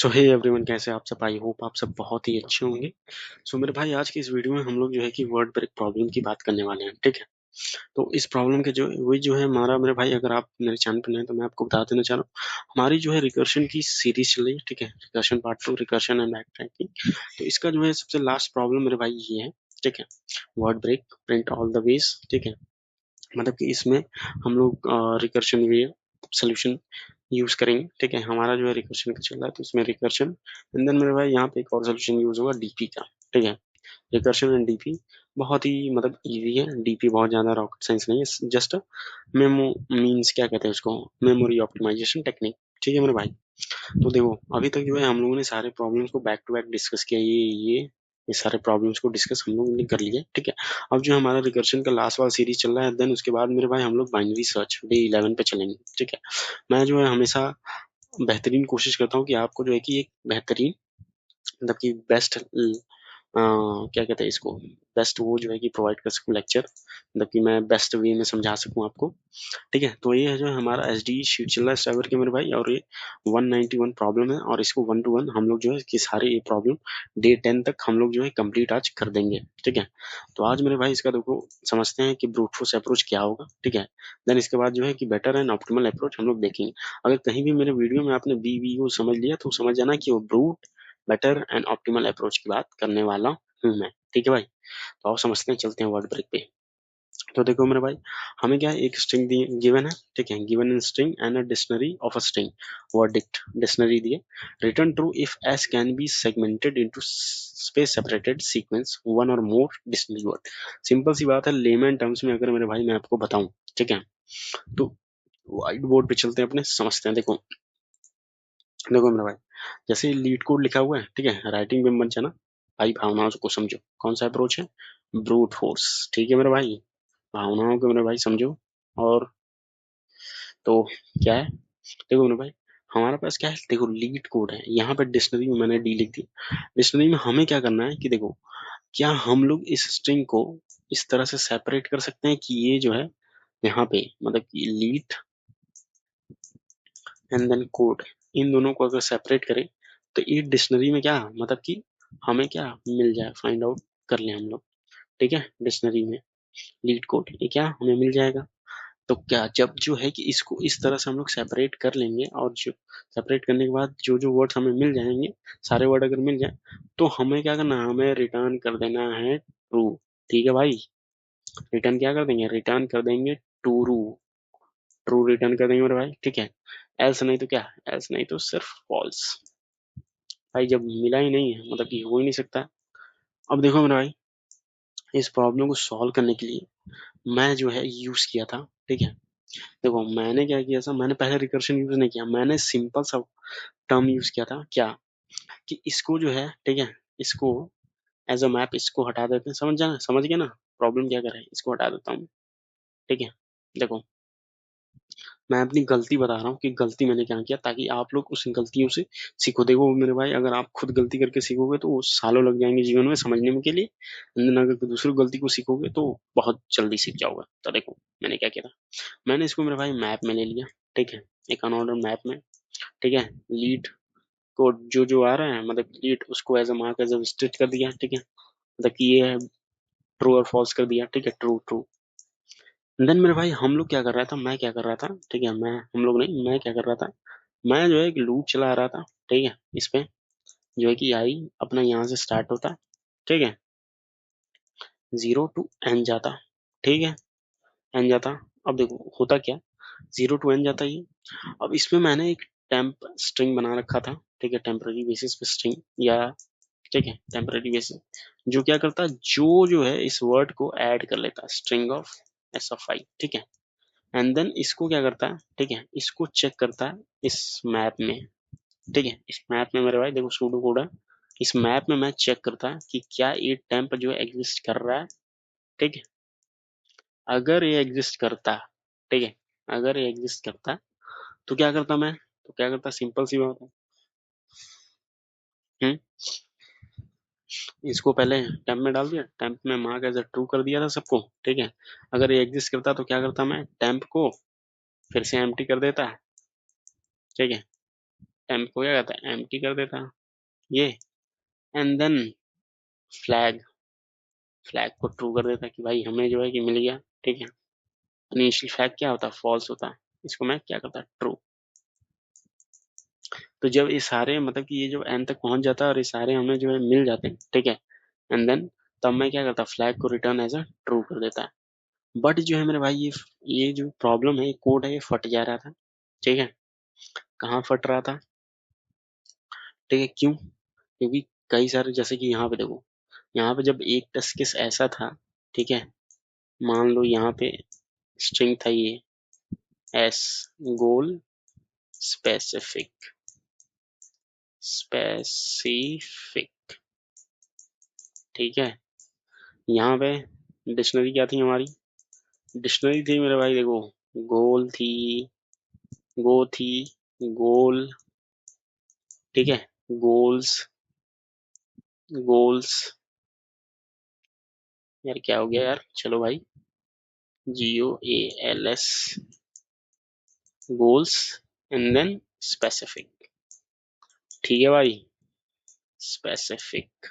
सो hey everyone, कैसे आप सब? आई होप आप सब बहुत ही अच्छे होंगे। सो मेरे भाई, आज की इस वीडियो में हम लोग जो है कि वर्ड ब्रेक प्रॉब्लम की बात करने वाले हैं, ठीक है। तो इस प्रॉब्लम के जो वही जो है हमारा, मेरे भाई अगर आप मेरे चैनल पर नए हैं तो मैं आपको बता देना चाह रहा हूँ, हमारी जो है रिकर्शन की सीरीज चल रही है, ठीक है। Recursion part 2, recursion and back tracking. तो इसका जो है सबसे लास्ट प्रॉब्लम मेरे भाई ये है, ठीक है। Word break print all the ways, ठीक है। मतलब कि इसमें हम लोग रिकर्शन वे सोल्यूशन यूज करेंगे, ठीक है। हमारा जो है रिकर्शन का चल रहा है तो इसमें रिकर्शन एंड देन मेरे भाई यहाँ पे एक और सोल्यूशन यूज होगा डीपी का, ठीक है। रिकर्शन एंड डीपी बहुत ही मतलब इजी है। डीपी बहुत ज्यादा रॉकेट साइंस नहीं है, जस्ट मेमो मीन्स क्या कहते हैं उसको, मेमोरी ऑप्टिमाइजेशन टेक्निक, ठीक है मेरे भाई। तो देखो, अभी तक जो है हम लोगों ने सारे प्रॉब्लम्स को बैक टू बैक डिस्कस किया। ये सारे प्रॉब्लम्स को डिस्कस हम लोगों ने कर लिया, ठीक है। अब जो हमारा रिकर्शन का लास्ट वाला सीरीज चल रहा है, देन उसके बाद मेरे भाई हम लोग बाइनरी सर्च डे 11 पे चलेंगे, ठीक है। मैं जो है हमेशा बेहतरीन कोशिश करता हूँ कि आपको जो है कि एक बेहतरीन मतलब कि बेस्ट क्या कहते हैं इसको, बेस्ट वो जो है कि प्रोवाइड कर सकूँ लेक्चर, मतलब कि मैं बेस्ट वे में समझा सकूँ आपको, ठीक है। तो ये है जो है हमारा एच डी शीट चल रहा है स्टाइवर के मेरे भाई, और ये 191 प्रॉब्लम है, और इसको 1 to 1 हम लोग जो है कि सारे ये प्रॉब्लम डे 10 तक हम लोग जो है कंप्लीट आज कर देंगे, ठीक है। तो आज मेरे भाई इसका देखो समझते हैं कि ब्रूट फोर्स अप्रोच क्या होगा, ठीक है। देन इसके बाद जो है कि बेटर एंड ऑप्टिमल अप्रोच हम लोग देखेंगे। अगर कहीं भी मेरे वीडियो में आपने बी वी को समझ लिया तो समझ जाना कि वो brute better and optimal approach की बात करने वाला हूँ मैं, ठीक है भाई। तो आप समझते हैं, चलते हैं वर्ड ब्रेक पे। तो देखो मेरे भाई, हमें क्या है, एक स्ट्रिंग दी गिवन है, ठीक है। Given in string and a dictionary of a string, word dict dictionary दिए। Return true if s can be segmented into space separated sequence one और मोर डिक्शनरी वर्ड। सिंपल सी बात है, लेमैन टर्म्स में अगर मेरे भाई मैं आपको बताऊं, ठीक है। तो व्हाइट बोर्ड पे चलते हैं अपने, समझते हैं। देखो देखो मेरे भाई, जैसे लीड कोड लिखा हुआ है, ठीक है। राइटिंग में मत जाना भाई, भावनाओं को समझो। कौन सा अप्रोच है? ब्रूट फोर्स, ठीक है मेरे भाई। भावनाओं को मेरे भाई समझो। और तो क्या है, देखो मेरे भाई, हमारे पास क्या है, देखो लीड कोड है, यहाँ पे डिक्शनरी में मैंने डी लिख दी। डिक्शनरी में हमें क्या करना है कि देखो, क्या हम लोग इस स्ट्रिंग को इस तरह से सेपरेट कर सकते हैं कि ये जो है यहाँ पे मतलब कि लीड एंड देन कोड, इन दोनों को अगर सेपरेट करें तो ये डिक्शनरी में क्या मतलब कि हमें क्या मिल जाए, फाइंड आउट कर लें हम लोग, ठीक है। डिक्शनरी में लीड कोड ये क्या हमें मिल जाएगा। तो क्या जब जो है कि इसको इस तरह से हम लोग सेपरेट कर लेंगे, और जो सेपरेट करने के बाद जो जो वर्ड्स हमें मिल जाएंगे, सारे वर्ड अगर मिल जाए, तो हमें क्या करना है, हमें रिटर्न कर देना है ट्रू, ठीक है भाई। रिटर्न क्या कर देंगे, रिटर्न कर देंगे ट्रू। ट्रू रिटर्न कर देंगे मेरे भाई, ठीक है। एल्स नहीं तो क्या, एल्स नहीं तो सिर्फ फॉल्स। भाई जब मिला ही नहीं है मतलब कि हो ही नहीं सकता। अब देखो मेरे भाई, इस प्रॉब्लम को सॉल्व करने के लिए मैं जो है यूज किया था, ठीक है। देखो मैंने क्या किया था, मैंने पहले रिकर्शन यूज नहीं किया, मैंने सिंपल सा टर्म यूज किया था क्या, कि इसको जो है, ठीक है, इसको एज अ मैप इसको हटा देते हैं। समझ गया ना प्रॉब्लम क्या कर रहा है, इसको हटा देता हूँ, ठीक है। देखो मैं अपनी गलती बता रहा हूँ कि गलती मैंने क्या किया, ताकि आप लोग उस गलतियों से सीखो। देखो मेरे भाई, अगर आप खुद गलती करके सीखोगे तो वो सालों लग जाएंगे जीवन में समझने में के लिए, अगर दूसरी गलती को सीखोगे तो बहुत जल्दी सीख जाओगे। तो देखो मैंने क्या किया था, मैंने इसको मेरे भाई मैप में ले लिया, ठीक है। एक अनऑर्डर मैप में, ठीक है। लीड को जो जो आ रहा है मतलब लीड, उसको as a mark as a state कर दिया, ठीक है। मतलब कि ये है ट्रू और फॉल्स कर दिया, ठीक है, ट्रू ट्रू। देन मेरे भाई हम लोग क्या कर रहा था, मैं क्या कर रहा था, ठीक है, मैं हम लोग नहीं, मैं क्या कर रहा था, मैं जो है एक लूप चला रहा था, ठीक है। इस पे जो है कि आई अपना यहाँ से स्टार्ट होता, ठीक है, 0 to n जाता, ठीक है, एन जाता। अब देखो होता क्या, 0 to n जाता ये। अब इसमें मैंने एक टेम्प स्ट्रिंग बना रखा था, ठीक है, टेम्पररी बेसिस पे स्ट्रिंग, या ठीक है टेम्पररी बेसिस, जो क्या करता है, जो है इस वर्ड को ऐड कर लेता है, स्ट्रिंग ऑफ SFI, ठीक है। एंड देन इसको क्या करता है, ठीक है, इसको चेक करता है इस मैप में, ठीक है। इस मैप में मेरे भाई देखो सूडो कोड है, इस मैप में मैं चेक करता है कि क्या ये टेम्प जो है एग्जिस्ट कर रहा है, ठीक है। अगर ये एग्जिस्ट करता, ठीक है, अगर ये एग्जिस्ट करता तो क्या करता मैं, तो क्या करता, सिंपल सी बात है। हम्म इसको पहले टेम्प में डाल दिया, टेम्प में मार्क एज अ ट्रू कर दिया था सबको, ठीक है। अगर ये एग्जिस्ट करता तो क्या करता मैं, टेम्प को फिर से एम्प्टी कर देता, ठीक है। टेम्प को क्या करता है, एम्प्टी कर देता ये, एंड देन फ्लैग फ्लैग को ट्रू कर देता कि भाई हमें जो है कि मिल गया, ठीक है। इनिशियल फ्लैग क्या होता है, फॉल्स होता है, इसको मैं क्या करता, ट्रू। तो जब ये सारे मतलब कि ये जो एन तक पहुंच जाता है और ये सारे हमें जो है मिल जाते हैं, ठीक है, एंड देन तब मैं क्या करता, फ्लैग को रिटर्न एज अ ट्रू कर देता है। बट जो है मेरे भाई ये जो प्रॉब्लम है, ये कोड है, ये फट जा रहा था, ठीक है। कहाँ फट रहा था, ठीक है, क्यों, क्योंकि कई सारे, जैसे कि यहाँ पे देखो, यहाँ पे जब एक टेस्ट केस ऐसा था, ठीक है, मान लो यहाँ पे स्ट्रिंग था ये एस, गोल स्पेसिफिक, स्पेसिफिक, ठीक है। यहाँ पे डिक्शनरी क्या थी हमारी, डिक्शनरी थी मेरे भाई देखो, गोल थी, गो थी, गोल, ठीक है, गोल्स, गोल्स, यार क्या हो गया यार, चलो भाई, GOALS, goals, and then specific, ठीक है भाई, स्पेसिफिक।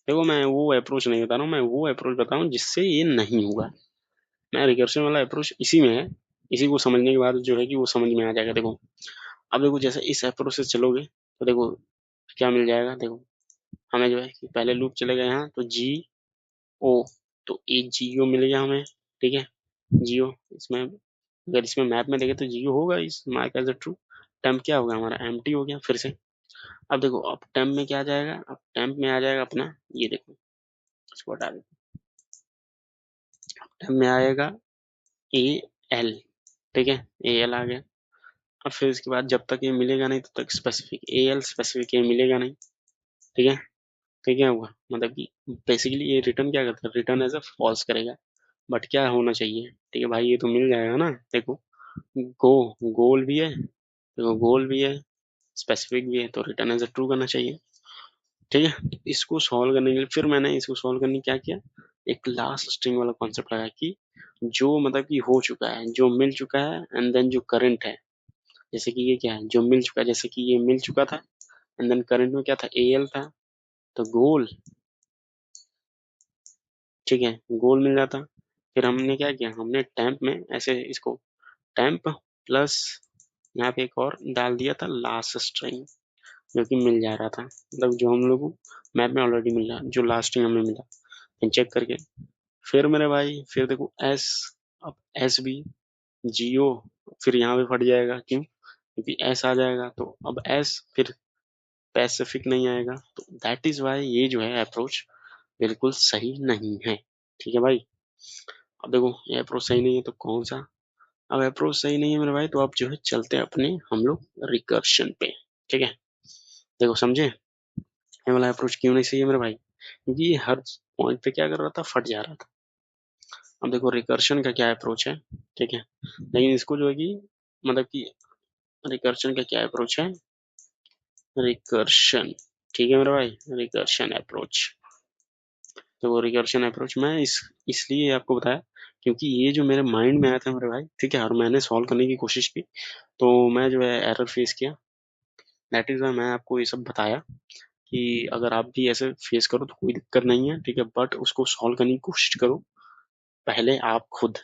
देखो मैं वो अप्रोच नहीं बता रहा हूँ, मैं वो अप्रोच बता रहा हूँ जिससे ये नहीं होगा। मैं रिकर्शन वाला अप्रोच इसी में है, इसी को समझने के बाद जो है कि वो समझ में आ जाएगा। देखो अब देखो, जैसे इस अप्रोच से चलोगे तो देखो क्या मिल जाएगा, देखो हमें जो है कि पहले लूप चलेगा यहाँ तो GO, तो एक GO मिलेगा हमें, ठीक है, GO। इसमें अगर इसमें मैप में देखे तो GO होगा, इस mark as a true. Temp क्या होगा हमारा, एम्प्टी हो गया फिर से। अब देखो अब टेम्प में क्या आ जाएगा, अब टेम्प में आ जाएगा अपना ये देखो, इसको हटा दो, टेम्प में आएगा AL, ठीक है, AL आ गया। अब फिर इसके बाद जब तक ये मिलेगा नहीं तब तक स्पेसिफिक AL स्पेसिफिक ये मिलेगा नहीं, ठीक है। तो क्या हुआ, मतलब कि बेसिकली ये रिटर्न क्या करता है, रिटर्न एज अ फॉल्स करेगा। बट क्या होना चाहिए, ठीक है भाई, ये तो मिल जाएगा ना, देखो गो, गोल भी है, देखो गोल भी है, स्पेसिफिक भी है, तो रिटर्न एज अ ट्रू करना चाहिए, ठीक है। तो इसको सॉल्व करने के लिए फिर मैंने इसको सॉल्व करने क्या किया, एक लास्ट स्ट्रिंग वाला कॉन्सेप्ट लगाया कि जो मतलब कि हो चुका है, जो मिल चुका है, एंड देन जो करंट है, जैसे कि ये क्या है, जो मिल चुका है, जैसे कि ये मिल चुका था, एंड देन करंट में क्या था, AL था, तो गोल, ठीक है, गोल मिल जाता। फिर हमने क्या किया, हमने टेम्प में ऐसे इसको टेम्प प्लस यहाँ पे एक और डाल दिया था लास्ट स्ट्रिंग, जो कि मिल जा रहा था, मतलब जो हम लोग को मैप में ऑलरेडी मिल रहा, जो लास्ट स्ट्रिंग हमें मिला, फिर चेक करके फिर मेरे भाई फिर देखो एस, अब एस भी GO, फिर यहाँ पे फट जाएगा, क्यों, क्योंकि एस आ जाएगा, तो अब एस फिर पैसिफिक नहीं आएगा, तो दैट इज वाई ये जो है अप्रोच बिल्कुल सही नहीं है, ठीक है भाई। अब देखो ये अप्रोच सही नहीं है तो कौन सा, अब अप्रोच सही नहीं है मेरे भाई, तो अब जो है चलते हैं अपने हम लोग रिकर्शन पे, ठीक है। देखो समझे ये वाला अप्रोच क्यों नहीं सही है मेरे भाई, क्योंकि ये हर पॉइंट पे क्या कर रहा था, फट जा रहा था। अब देखो रिकर्शन का क्या अप्रोच है, ठीक है, लेकिन इसको जो है कि मतलब कि रिकर्शन का क्या अप्रोच है, रिकर्शन, ठीक है मेरे भाई, रिकर्शन अप्रोच। तो वो रिकर्शन अप्रोच मैं इसलिए आपको बताया क्योंकि ये जो मेरे माइंड में आया था मेरे भाई, ठीक है, और मैंने सॉल्व करने की कोशिश की, तो मैं जो है एरर फेस किया, दैट इज वाई मैं आपको ये सब बताया कि अगर आप भी ऐसे फेस करो तो कोई दिक्कत नहीं है, ठीक है, बट उसको सॉल्व करने की कोशिश करो पहले आप खुद,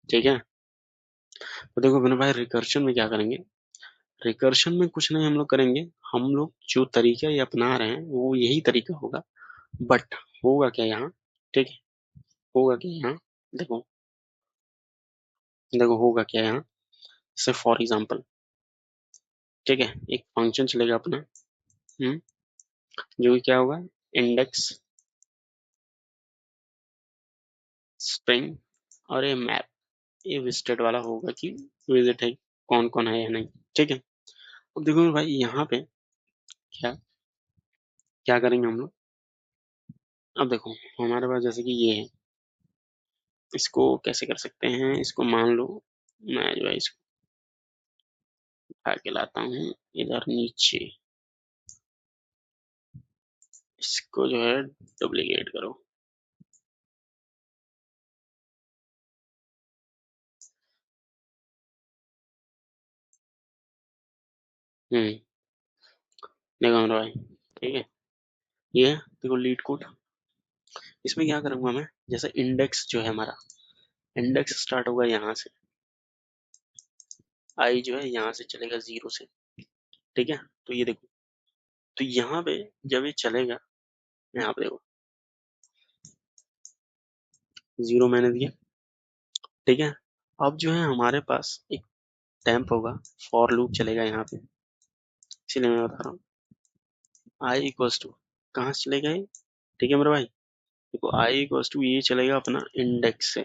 ठीक है। तो देखो मेरे भाई रिकर्शन में क्या करेंगे, रिकर्शन में कुछ नहीं हम लोग करेंगे, हम लोग जो तरीका ये अपना रहे हैं वो यही तरीका होगा, बट होगा क्या यहाँ, ठीक है, होगा क्या यहाँ, देखो देखो होगा क्या यहाँ, जैसे फॉर एग्जाम्पल, ठीक है, एक फंक्शन चलेगा अपना, जो कि क्या होगा, इंडेक्स स्ट्रिंग और ये मैप, ये विजिटेड वाला होगा कि विजिट है, कौन कौन है या नहीं, ठीक है। अब देखो मेरे भाई यहाँ पे क्या क्या करेंगे हम लोग, अब देखो हमारे पास जैसे कि ये है, इसको कैसे कर सकते हैं, इसको मान लो मैं जो है इसको उठा के लाता हूँ इधर नीचे, इसको जो है डुप्लीकेट करो, देखो मेरे भाई, ठीक है, ये है, देखो लीड कोड। इसमें क्या करूंगा मैं, जैसे इंडेक्स जो है हमारा, इंडेक्स स्टार्ट होगा यहाँ से, आई जो है यहाँ से चलेगा 0 से, ठीक है। तो ये देखो, तो यहाँ पे जब ये चलेगा, यहाँ पे देखो 0 मैंने दिया, ठीक है। अब जो है हमारे पास एक टेम्प होगा, फॉर लूप चलेगा यहाँ पे, इसलिए मैं बता रहा हूँ आई इक्वल्स टू, कहाँ से चलेगा ये, ठीक है मेरे भाई। देखो आई इक्वल्स टू ये चलेगा अपना इंडेक्स से,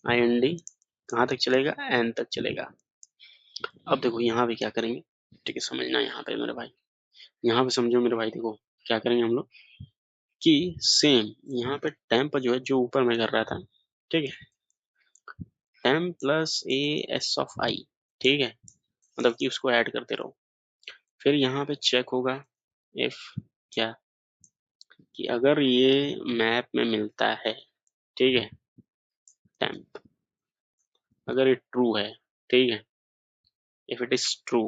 आई एन डी कहाँ तक चलेगा, एन तक चलेगा। अब देखो यहाँ पे क्या करेंगे, ठीक है, समझना यहाँ पे मेरे भाई, यहाँ पे समझो मेरे भाई। देखो क्या करेंगे हम लोग कि सेम यहाँ पे टेम्प जो है, जो ऊपर मैं कर रहा था, ठीक है, temp plus A S of I, ठीक है, मतलब कि उसको ऐड करते रहो। फिर यहाँ पे चेक होगा इफ, क्या, कि अगर ये मैप में मिलता है, ठीक है, टेम्प, अगर ये ट्रू है, ठीक है, इफ इट इज ट्रू,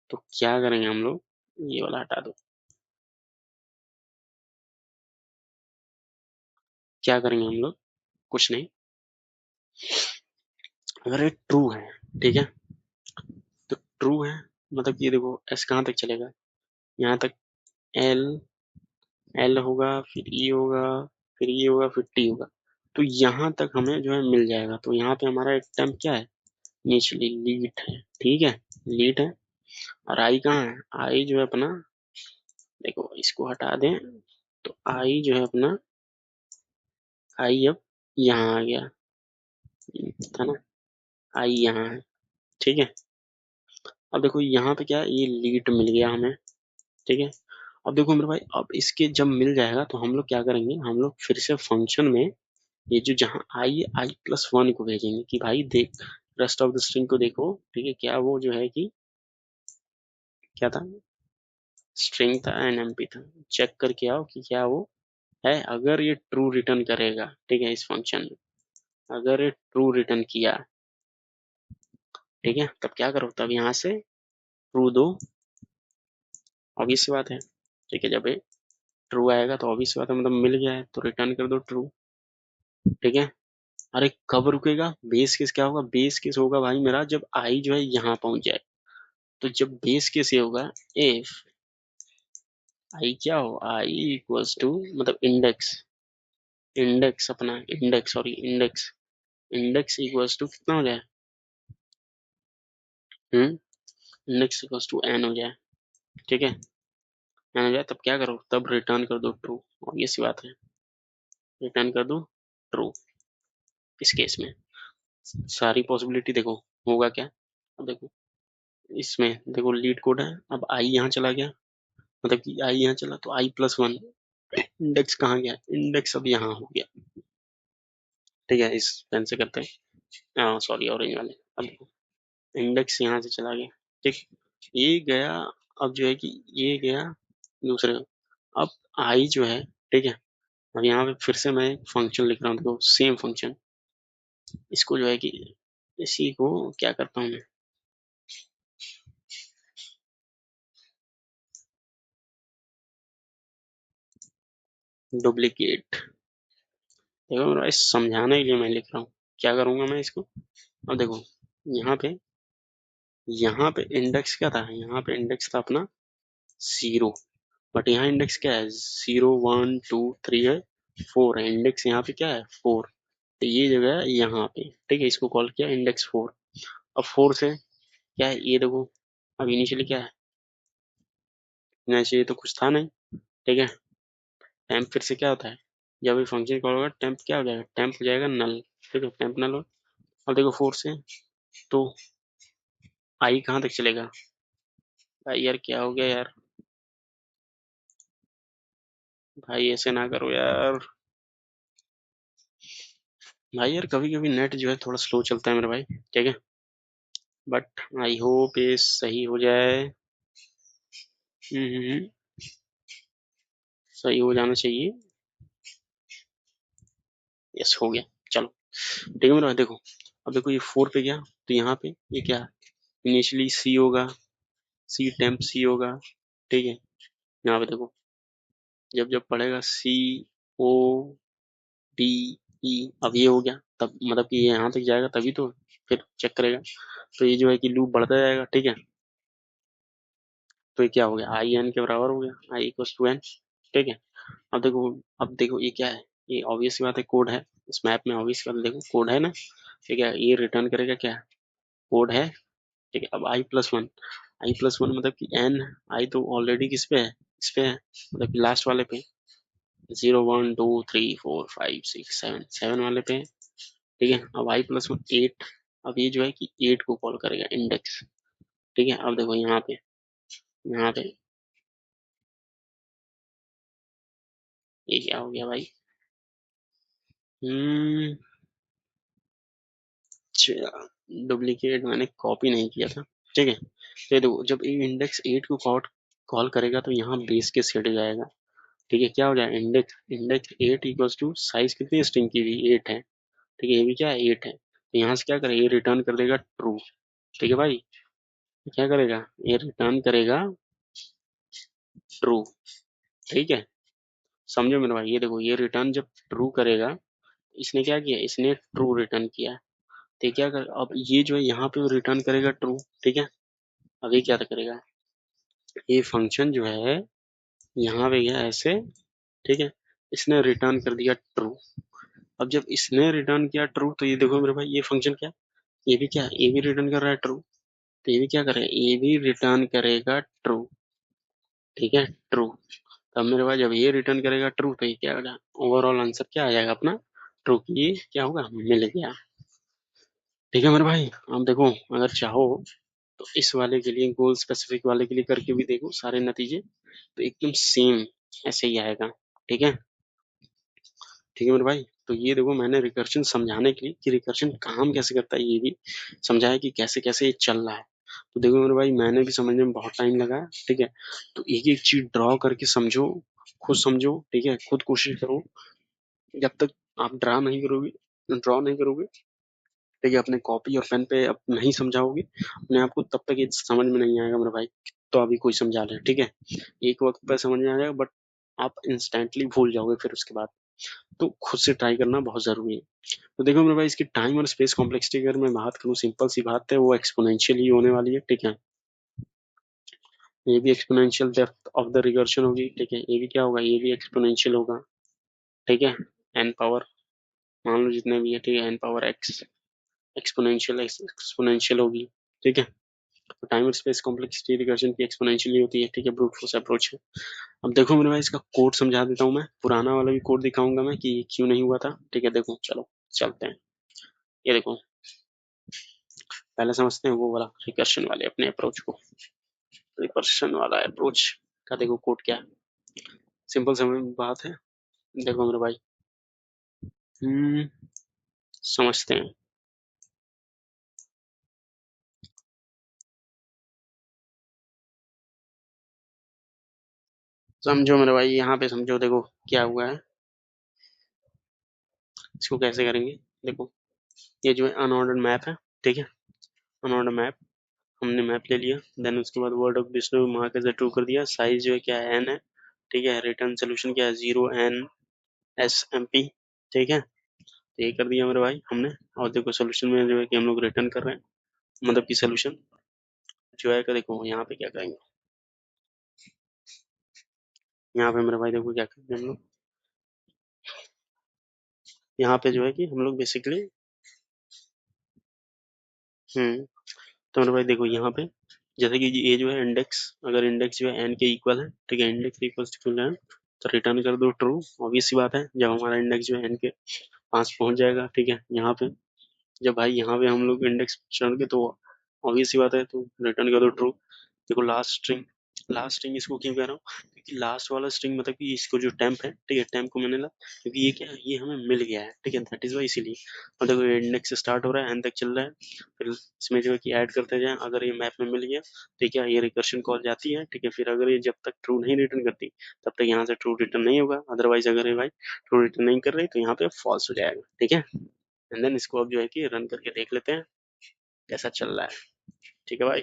तो क्या करेंगे हम लोग, ये वाला हटा दो, क्या करेंगे हम लोग, कुछ नहीं, अगर ये ट्रू है, ठीक है, तो ट्रू है, मतलब कि ये देखो एस कहाँ तक चलेगा, यहाँ तक, एल, एल होगा, फिर ई होगा, फिर ई होगा, फिर टी होगा, तो यहाँ तक हमें जो है मिल जाएगा। तो यहाँ पे हमारा एक टर्म क्या है, निचली लीट है, ठीक है, लीट है। और आई कहाँ है, आई जो है अपना, देखो इसको हटा दें, तो आई जो है अपना, आई अब यहाँ आ गया, था ना, आई यहाँ है, ठीक है। अब देखो यहाँ पे क्या है, ये लीट मिल गया हमें, ठीक है। अब देखो मेरे भाई, अब इसके जब मिल जाएगा तो हम लोग क्या करेंगे, हम लोग फिर से फंक्शन में ये जो जहाँ आई आई प्लस वन को भेजेंगे कि भाई देख, रेस्ट ऑफ द स्ट्रिंग को देखो, ठीक है, क्या वो जो है कि, क्या था, स्ट्रिंग था एनएमपी था, चेक करके आओ कि क्या वो है। अगर ये ट्रू रिटर्न करेगा, ठीक है, इस फंक्शन में अगर ये ट्रू रिटर्न किया, ठीक है, तब क्या करो, तब यहाँ से ट्रू दो, ऑब्वियस सी बात है, ठीक है। जब ये ट्रू आएगा तो ऑब्वियस बात है, मतलब मिल गया है तो रिटर्न कर दो ट्रू, ठीक है। अरे कब रुकेगा, बेस केस क्या होगा, बेस केस होगा भाई मेरा जब आई जो है यहाँ पहुंच जाए। तो जब बेस केस ये होगा, इफ आई क्या हो, आई इक्वल्स टू, मतलब इंडेक्स, इंडेक्स अपना index, sorry index, index equals to कितना हो जाए, इंडेक्स इक्वल्स टू एन हो जाए, ठीक है, एन हो जाए, तब क्या करो, तब रिटर्न कर दो ट्रू, और ये सी बात है, रिटर्न कर दो ट्रू। इस केस में सारी पॉसिबिलिटी देखो होगा क्या, अब देखो इसमें देखो लीड कोड है, अब आई यहाँ चला गया, मतलब कि आई यहाँ चला तो आई प्लस वन, इंडेक्स कहाँ गया, इंडेक्स अब यहाँ हो गया, ठीक है। इस पेन से करते हैं, सॉरी ऑरेंज वाले, अब देखो इंडेक्स यहाँ से चला गया, ठीक, ये गया, अब जो है कि ये गया दूसरे, अब आई जो है, ठीक है, अब यहाँ पे फिर से मैं एक फंक्शन लिख रहा हूँ, देखो सेम फंक्शन, इसको जो है कि इसी को क्या करता हूँ मैं, डुप्लीकेट, देखो मेरा इस समझाने के लिए मैं लिख रहा हूँ, क्या करूंगा मैं इसको, अब देखो यहाँ पे, यहाँ पे इंडेक्स क्या था, यहाँ पे इंडेक्स था अपना 0, बट यहाँ इंडेक्स क्या है, 0 1 2 3 है, 4 है, इंडेक्स यहाँ पे क्या है 4, तो ये जगह है यहाँ पे, ठीक है, इसको कॉल किया इंडेक्स 4। अब 4 से क्या है, ये देखो, अब इनिशियली क्या है, इनिशियली तो कुछ था नहीं, ठीक है, टेम्प फिर से क्या होता है, जब ये फंक्शन कॉल होगा टेम्प क्या हो जाएगा, टेम्प हो जाएगा नल, ठीक है, टेम्प नल हो। अब देखो 4 से, तो आई कहाँ तक चलेगा, भाई यार क्या हो गया यार, भाई ऐसे ना करो यार, भाई यार कभी कभी नेट जो है थोड़ा स्लो चलता है मेरे भाई, ठीक है, बट आई होप ये सही हो जाए, हम्म, सही हो जाना चाहिए, यस हो गया, चलो ठीक है मेरे भाई। देखो अब देखो ये 4 पे गया, तो यहाँ पे ये क्या है, इनिशियली सी होगा, सी टेम्प सी होगा, ठीक है। यहाँ पे देखो जब जब पढ़ेगा सी ओ डी ई, अब ये हो गया, तब मतलब कि ये यहाँ तक जाएगा तभी तो फिर चेक करेगा। तो ये जो है कि लूप बढ़ता जाएगा, ठीक है। तो ये क्या हो गया, आई एन के बराबर हो गया, आई इक्वल टू एन, ठीक है। अब देखो, अब देखो ये क्या है, ये ऑब्वियस सी बात है, कोड है। इस मैप में ऑब्वियस बात है, देखो कोड है ना, ठीक है। ये रिटर्न करेगा क्या, कोड है, ठीक है। अब आई प्लस वन, आई प्लस वन मतलब कि एन, आई तो ऑलरेडी किस पे है, इस पे है, मतलब कि लास्ट वाले पे, 0 1 2 3 4 5 6 7 7 वाले पे है, ठीक है। अब आई प्लस वन एट, अब ये जो है कि एट को कॉल करेगा इंडेक्स, ठीक है। अब देखो यहाँ पे, यहाँ पे ये क्या हो गया भाई, हम्म डुप्लीकेट मैंने कॉपी नहीं किया था, ठीक है। तो ये देखो जब ये इंडेक्स एट को कॉल कॉल करेगा तो यहाँ बेस के सेट जाएगा, ठीक है। क्या हो जाएगा, index index at equals to size कितनी स्ट्रिंग की भी एट है, ठीक है। ये भी क्या है, एट है। तो यहाँ से क्या करेगा, ये रिटर्न कर देगा ट्रू, ठीक है भाई। क्या करेगा, ये रिटर्न करेगा ट्रू, ठीक है। समझो मेरे भाई, ये देखो ये रिटर्न जब ट्रू करेगा, इसने क्या किया, इसने ट्रू रिटर्न किया, तो क्या कर, अब ये जो है यहाँ पे रिटर्न करेगा ट्रू, ठीक है। अब ये क्या करेगा, ये फंक्शन जो है यहाँ पे गया ऐसे, ठीक है, इसने रिटर्न कर दिया ट्रू। अब जब इसने रिटर्न किया ट्रू, तो ये देखो मेरे भाई ये फंक्शन क्या, ये भी क्या, ये भी रिटर्न कर रहा है ट्रू, तो ये भी क्या करेगा, ये भी रिटर्न करेगा ट्रू, ठीक है, ट्रू। तब मेरे भाई जब ये रिटर्न करेगा ट्रू, तो ये क्या होगा, ओवरऑल आंसर क्या आ जाएगा अपना, ट्रू की ये क्या होगा, मिल गया, ठीक है मेरे भाई। आप देखो अगर चाहो तो इस वाले के लिए, गोल स्पेसिफिक वाले के लिए करके भी देखो, सारे नतीजे तो एकदम सेम ऐसे ही आएगा, ठीक है, ठीक है मेरे भाई। तो ये देखो मैंने रिकर्शन समझाने के लिए कि रिकर्शन काम कैसे करता है ये भी समझाया, कि कैसे कैसे ये चल रहा है। तो देखो मेरे भाई मैंने भी समझने में बहुत टाइम लगाया, ठीक है। तो एक एक चीज ड्रॉ करके समझो, खुद समझो, ठीक है, खुद कोशिश करो। जब तक आप ड्रॉ नहीं करोगे, ठीक है, अपने कॉपी और पेन पे अब नहीं समझाओगे अपने आप को, तब तक ये समझ में नहीं आएगा मेरे भाई। तो अभी कोई समझा ले, ठीक है, एक वक्त पे समझ में आ जाएगा, बट आप इंस्टेंटली भूल जाओगे फिर उसके बाद। तो खुद से ट्राई करना बहुत जरूरी है। तो देखो मेरे भाई इसकी टाइम और स्पेस कॉम्प्लेक्सिटी अगर मैं बात करूँ, सिंपल सी बात है, वो एक्सपोनेंशियल ही होने वाली है, ठीक है। ये भी exponential depth of the recursion होगी, ठीक है। ये भी क्या होगा, ये भी एक्सपोनेंशियल होगा, ठीक है। एन पावर मान लो जितने भी है, ठीक है, n power x, exponential exponential होगी, ठीक है। तो टाइम और स्पेस कॉम्प्लेक्सिटी रिकर्शन की एक्सपोनेंशियली होती है, ठीक है, ब्रूट फोर्स अप्रोच है। अब देखो मेरे भाई इसका कोड समझा देता हूँ मैं, पुराना वाला भी कोड दिखाऊंगा मैं कि क्यों नहीं हुआ था, ठीक है। देखो चलो चलते हैं, ये देखो पहले समझते हैं वो वाला रिकर्शन वाले अपने अप्रोच को। रिकर्शन वाला अप्रोच का देखो कोड क्या है, सिंपल समझ बात है। देखो मेरे भाई, हम्म समझते हैं, समझो मेरे भाई, यहाँ पे समझो, देखो क्या हुआ है, इसको कैसे करेंगे। देखो ये जो है अनऑर्डर्ड मैप है, ठीक है, अनऑर्डर्ड मैप, हमने मैप ले लिया, देन उसके बाद word of dictionary mark as true कर दिया, साइज जो है क्या है, एन है, ठीक है। रिटर्न सोल्यूशन क्या है, 0 n s m p, ठीक है। तो ये कर दिया मेरे भाई हमने। और देखो सोल्यूशन में जो है कि हम लोग रिटर्न कर रहे हैं, मतलब कि सोल्यूशन जो है, देखो यहाँ पे क्या करेंगे, यहाँ पे मेरे भाई देखो क्या करेंगे हम लोग, यहाँ पे जो है कि हम लोग बेसिकली, हम्म तो मेरे भाई देखो यहाँ पे, जैसे कि ये जो है इंडेक्स, अगर इंडेक्स जो है एन के इक्वल है, ठीक है, इंडेक्स इक्वल्स टू एन, तो रिटर्न कर दो ट्रू। ऑब्वियस सी बात है, जब हमारा इंडेक्स जो है एन के पास पहुंच जाएगा, ठीक है, यहाँ पे जब भाई यहाँ पे हम लोग इंडेक्स चढ़ तो ऑब्वियस सी बात है, तो रिटर्न कर दो ट्रू। देखो लास्ट स्ट्रिंग इसको क्यों कह रहा हूँ, क्योंकि लास्ट वाला स्ट्रिंग मतलब कि इसको जो टेम्प है, ठीक है, टेम्प को मैंने ला, क्योंकि ये क्या है, ये हमें मिल गया है, ठीक है, दैट इज वाई, इसीलिए। और देखो ये इंडेक्स से स्टार्ट हो रहा है, एंड तक चल रहा है, फिर इसमें जो है कि ऐड करते जाए, अगर ये मैप में मिल गया तो क्या ये रिकर्शन कॉल जाती है, ठीक है। फिर अगर ये जब तक ट्रू नहीं रिटर्न करती, तब तक यहाँ से ट्रू रिटर्न नहीं होगा, अदरवाइज अगर ये भाई ट्रू रिटर्न नहीं कर रही तो यहाँ पे फॉल्स हो जाएगा, ठीक है। एंड देन इसको अब जो है कि रन करके देख लेते हैं कैसा चल रहा है। ठीक है भाई।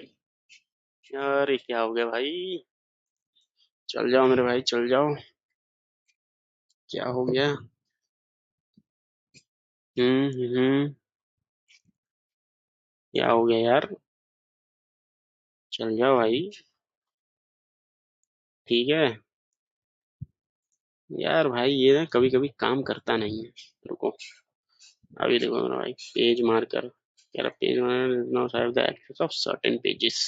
यार ये क्या हो गया भाई? चल जाओ मेरे भाई, चल जाओ। क्या हो गया? हम्म। क्या हो गया यार? चल जाओ भाई। ठीक है। यार भाई ये ना कभी कभी काम करता नहीं है। रुको। अभी देखो मेरा भाई, पेज मार्कर कह रहा, page marker not have the access of certain pages.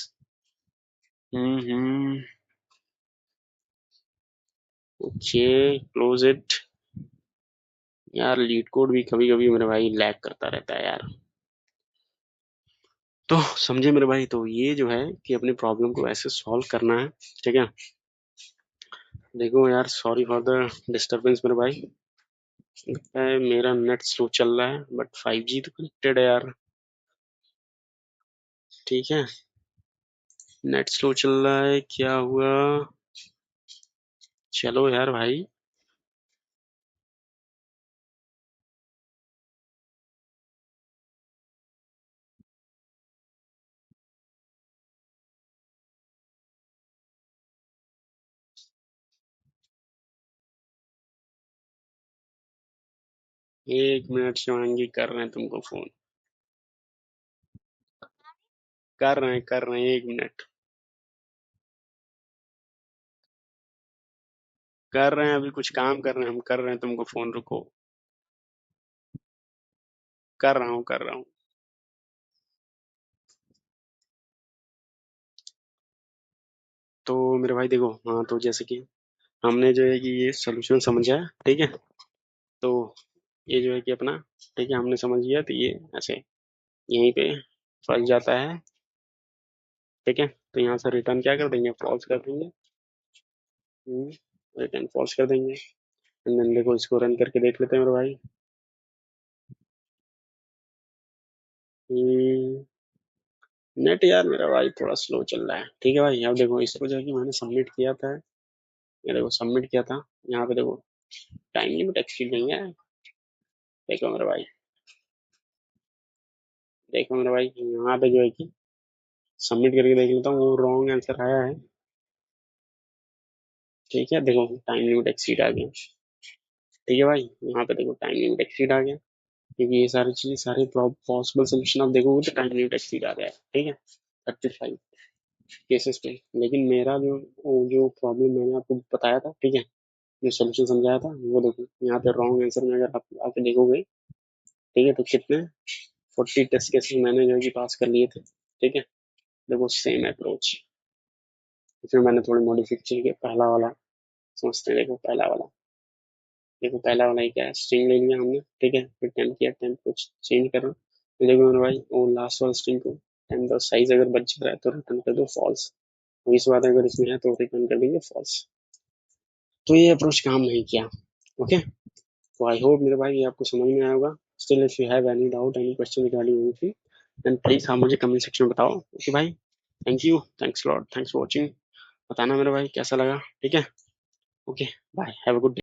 Hmm. Okay, close it. यार लीड कोड भी कभी कभी मेरे भाई लैग करता रहता है यार। तो समझे मेरे भाई, तो ये जो है कि अपनी प्रॉब्लम को ऐसे सॉल्व करना है। ठीक है। देखो यार, सॉरी फॉर द डिस्टरबेंस मेरे भाई। लगता है मेरा नेट स्लो चल रहा है, बट 5G तो कनेक्टेड है यार। ठीक है। नेट स्लो चल रहा है, क्या हुआ? चलो यार भाई। एक मिनट शिवांगी, कर रहे हैं तुमको फोन। कर रहे हैं 1 मिनट। कर रहे हैं, अभी कुछ काम कर रहे हैं, हम कर रहे हैं तुमको फोन, रुको। कर रहा हूँ। तो मेरे भाई देखो, हाँ तो जैसे कि हमने जो है कि ये सोल्यूशन समझा है। ठीक है। तो ये जो है कि अपना, ठीक है, हमने समझ लिया, तो ये ऐसे यहीं पे फंस जाता है। ठीक है। तो यहाँ से रिटर्न क्या कर देंगे, फॉल्स कर देंगे। रिटर्न फॉल्स कर देंगे। एंड देन देखो, इसको रन करके देख लेते हैं मेरे भाई। नेट यार मेरा भाई थोड़ा स्लो चल रहा है। ठीक है भाई, अब देखो इसको जो है कि मैंने सबमिट किया था। ये देखो सबमिट किया था। यहाँ पे देखो, टाइम लिमिट एक्सीड नहीं है। देखो मेरे भाई, देखो मेरे भाई, यहाँ पे जो है कि सबमिट करके देख लेता हूँ, वो रॉन्ग आंसर आया है। ठीक है, देखो टाइम लिमिट एक्सीड आ गया। ठीक है भाई, यहाँ पे देखो टाइम लिमिट एक्सीड आ गया। क्योंकि ये सारी चीजें, सारे पॉसिबल सोल्यूशन आप देखोगे तो टाइम लिमिट एक्सीड आ गया है। ठीक है। 35 केसेस पे। लेकिन मेरा जो, वो जो प्रॉब्लम मैंने आपको बताया था, ठीक है, जो सोल्यूशन समझाया था, वो देखो यहाँ पे रॉन्ग आंसर में अगर आप आके देखोगे, ठीक है, तो कितने 40 टेस्ट केसेस मैंने जो है कि पास कर लिए थे। ठीक है। देखो सेम अप्रोच, इसमें मैंने थोड़ी मॉडिफिकेशन किया। पहला वाला समझते हैं, देखो पहला वाला। देखो पहला वाला ही क्या है, स्ट्रिंग ले लिया हमने। ठीक है, फिर टेम्प किया, टेम्प कुछ चेंज करा, तो देखो मेरे भाई वो लास्ट वाला स्ट्रिंग को टेम्प का साइज अगर बच जा रहा है तो रिटर्न कर दो फॉल्स। इस बात अगर इसमें है तो रिटर्न कर देंगे फॉल्स। तो ये अप्रोच काम नहीं किया। ओके। तो आई होप मेरे भाई ये आपको समझ में आया होगा। Still if you have any doubt, any question regarding anything, then please आप मुझे कमेंट सेक्शन में बताओ। ओके भाई। Thank you, thanks lot, thanks for watching. बताना मेरे भाई कैसा लगा। ठीक है। Okay. Bye, have a good day.